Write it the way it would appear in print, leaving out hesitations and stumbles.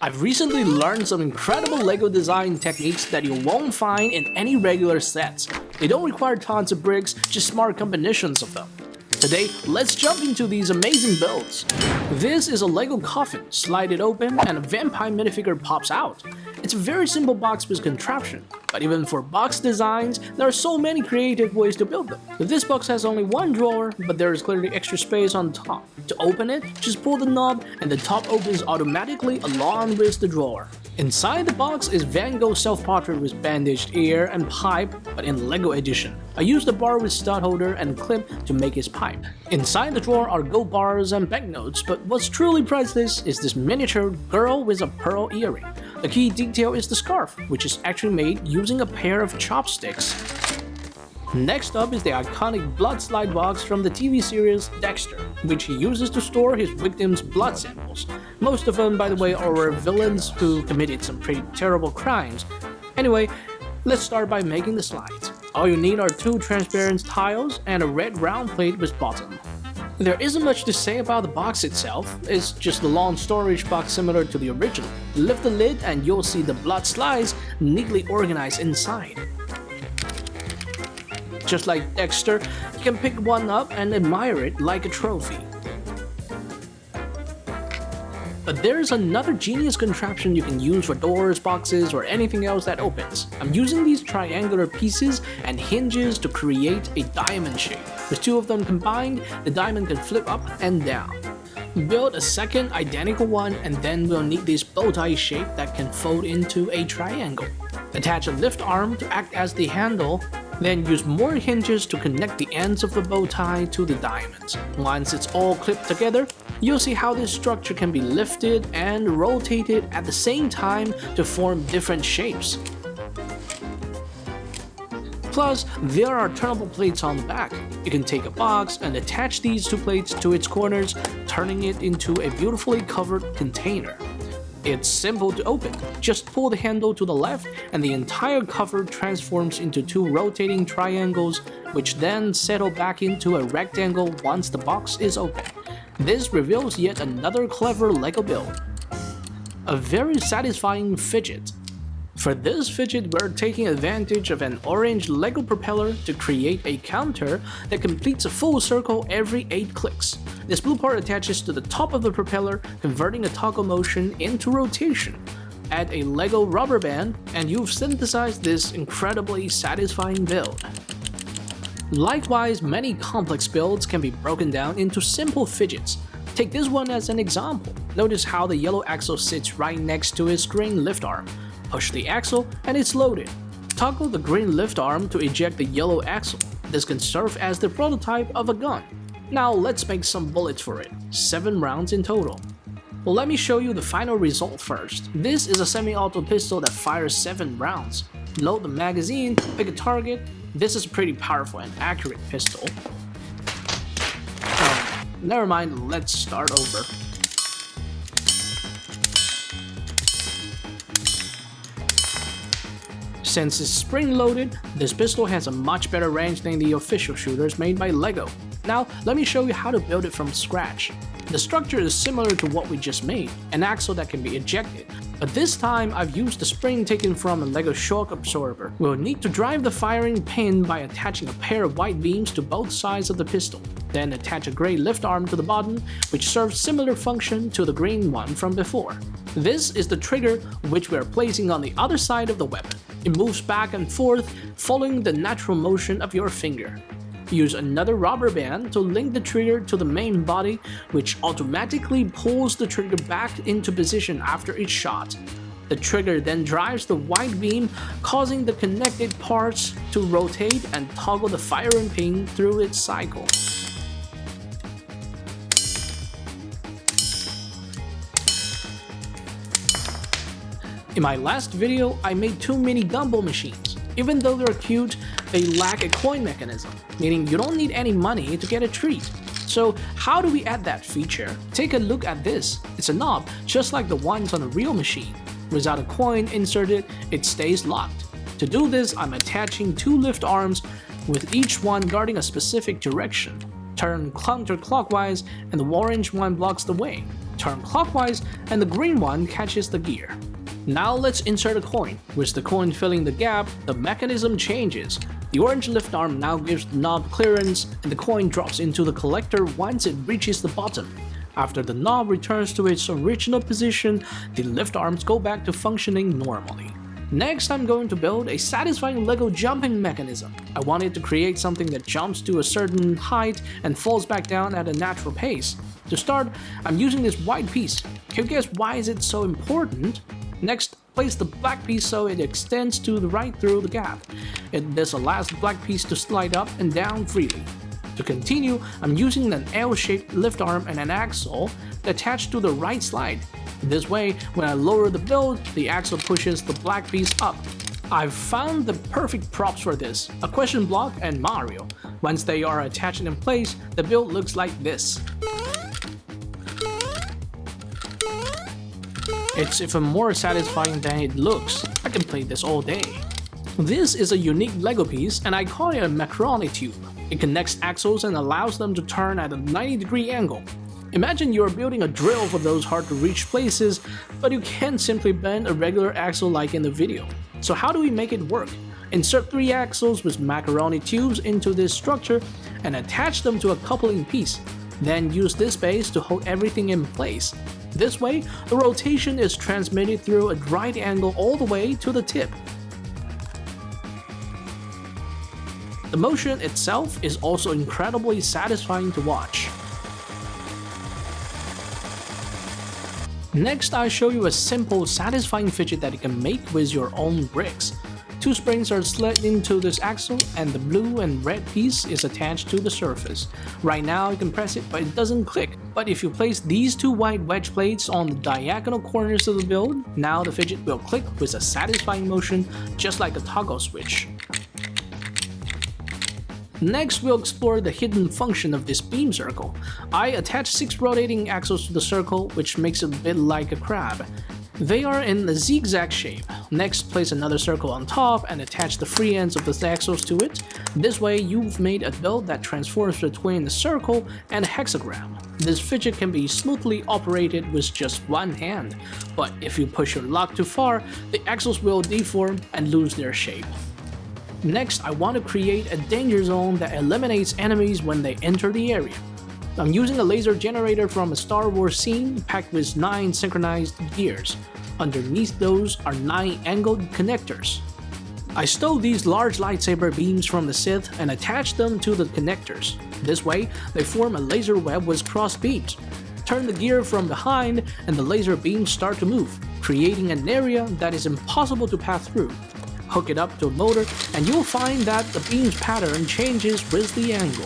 I've recently learned some incredible LEGO design techniques that you won't find in any regular sets. They don't require tons of bricks, just smart combinations of them. Today, let's jump into these amazing builds. This is a LEGO coffin, slide it open and a vampire minifigure pops out. It's a very simple box with contraption, but even for box designs, there are so many creative ways to build them. This box has only one drawer, but there is clearly extra space on top. To open it, just pull the knob and the top opens automatically along with the drawer. Inside the box is Van Gogh self-portrait with bandaged ear and pipe, but in LEGO edition. I used a bar with stud holder and clip to make his pipe. Inside the drawer are gold bars and banknotes, but what's truly priceless is this miniature girl with a pearl earring. The key detail is the scarf, which is actually made using a pair of chopsticks. Next up is the iconic blood slide box from the TV series Dexter, which he uses to store his victims' blood samples. Most of them, by the way, are villains who committed some pretty terrible crimes. Anyway, let's start by making the slides. All you need are two transparent tiles and a red round plate with bottom. There isn't much to say about the box itself, it's just a long storage box similar to the original. Lift the lid and you'll see the blood slides neatly organized inside. Just like Dexter, you can pick one up and admire it like a trophy. But there's another genius contraption you can use for doors, boxes, or anything else that opens. I'm using these triangular pieces and hinges to create a diamond shape. With two of them combined, the diamond can flip up and down. Build a second identical one and then we'll need this bow tie shape that can fold into a triangle. Attach a lift arm to act as the handle, then use more hinges to connect the ends of the bow tie to the diamonds. Once it's all clipped together, you'll see how this structure can be lifted and rotated at the same time to form different shapes. Plus, there are turnable plates on the back. You can take a box and attach these two plates to its corners, turning it into a beautifully covered container. It's simple to open. Just pull the handle to the left and the entire cover transforms into two rotating triangles, which then settle back into a rectangle once the box is open. This reveals yet another clever LEGO build. A very satisfying fidget. For this fidget, we're taking advantage of an orange LEGO propeller to create a counter that completes a full circle every 8 clicks. This blue part attaches to the top of the propeller, converting a toggle motion into rotation. Add a LEGO rubber band, and you've synthesized this incredibly satisfying build. Likewise, many complex builds can be broken down into simple fidgets. Take this one as an example. Notice how the yellow axle sits right next to his green lift arm. Push the axle and it's loaded. Toggle the green lift arm to eject the yellow axle. This can serve as the prototype of a gun. Now let's make some bullets for it, 7 rounds in total. Well, let me show you the final result first. This is a semi-auto pistol that fires 7 rounds. Load the magazine, pick a target. This is a pretty powerful and accurate pistol. Never mind, let's start over. Since it's spring-loaded, this pistol has a much better range than the official shooters made by LEGO. Now, let me show you how to build it from scratch. The structure is similar to what we just made, an axle that can be ejected. But this time, I've used the spring taken from a LEGO shock absorber. We'll need to drive the firing pin by attaching a pair of white beams to both sides of the pistol. Then attach a gray lift arm to the bottom, which serves similar function to the green one from before. This is the trigger, which we are placing on the other side of the weapon. It moves back and forth, following the natural motion of your finger. Use another rubber band to link the trigger to the main body, which automatically pulls the trigger back into position after each shot. The trigger then drives the white beam, causing the connected parts to rotate and toggle the firing pin through its cycle. In my last video, I made 2 mini gumball machines. Even though they're cute, they lack a coin mechanism, meaning you don't need any money to get a treat. So how do we add that feature? Take a look at this. It's a knob, just like the ones on a real machine. Without a coin inserted, it stays locked. To do this, I'm attaching 2 lift arms, with each one guarding a specific direction. Turn counterclockwise and the orange one blocks the way. turn clockwise, and the green one catches the gear. Now let's insert a coin. With the coin filling the gap, the mechanism changes. The orange lift arm now gives the knob clearance, and the coin drops into the collector once it reaches the bottom. After the knob returns to its original position, the lift arms go back to functioning normally. Next, I'm going to build a satisfying Lego jumping mechanism. I wanted to create something that jumps to a certain height and falls back down at a natural pace. To start, I'm using this white piece. Can you guess why is it so important? Next, place the black piece so it extends to the right through the gap. This allows the black piece to slide up and down freely. To continue, I'm using an L-shaped lift arm and an axle attached to the right slide. This way, when I lower the build, the axle pushes the black piece up. I've found the perfect props for this, a question block and Mario. Once they are attached in place, the build looks like this. It's even more satisfying than it looks. I can play this all day. This is a unique Lego piece, and I call it a macaroni tube. It connects axles and allows them to turn at a 90-degree angle. Imagine you're building a drill for those hard-to-reach places, but you can't simply bend a regular axle like in the video. So how do we make it work? Insert 3 axles with macaroni tubes into this structure and attach them to a coupling piece. Then use this base to hold everything in place. This way, the rotation is transmitted through a right angle all the way to the tip. The motion itself is also incredibly satisfying to watch. Next, I'll show you a simple, satisfying fidget that you can make with your own bricks. 2 springs are slid into this axle, and the blue and red piece is attached to the surface. Right now, you can press it, but it doesn't click. But if you place these 2 white wedge plates on the diagonal corners of the build, now the fidget will click with a satisfying motion, just like a toggle switch. Next, we'll explore the hidden function of this beam circle. I attached 6 rotating axles to the circle, which makes it a bit like a crab. They are in a zigzag shape. Next, place another circle on top and attach the free ends of the axles to it. This way, you've made a build that transforms between a circle and a hexagram. This fidget can be smoothly operated with just one hand, but if you push your luck too far, the axles will deform and lose their shape. Next, I want to create a danger zone that eliminates enemies when they enter the area. I'm using a laser generator from a Star Wars scene packed with 9 synchronized gears. Underneath those are 9 angled connectors. I stole these large lightsaber beams from the Sith and attached them to the connectors. This way, they form a laser web with cross beams. Turn the gear from behind and the laser beams start to move, creating an area that is impossible to pass through. Hook it up to a motor and you'll find that the beam's pattern changes with the angle.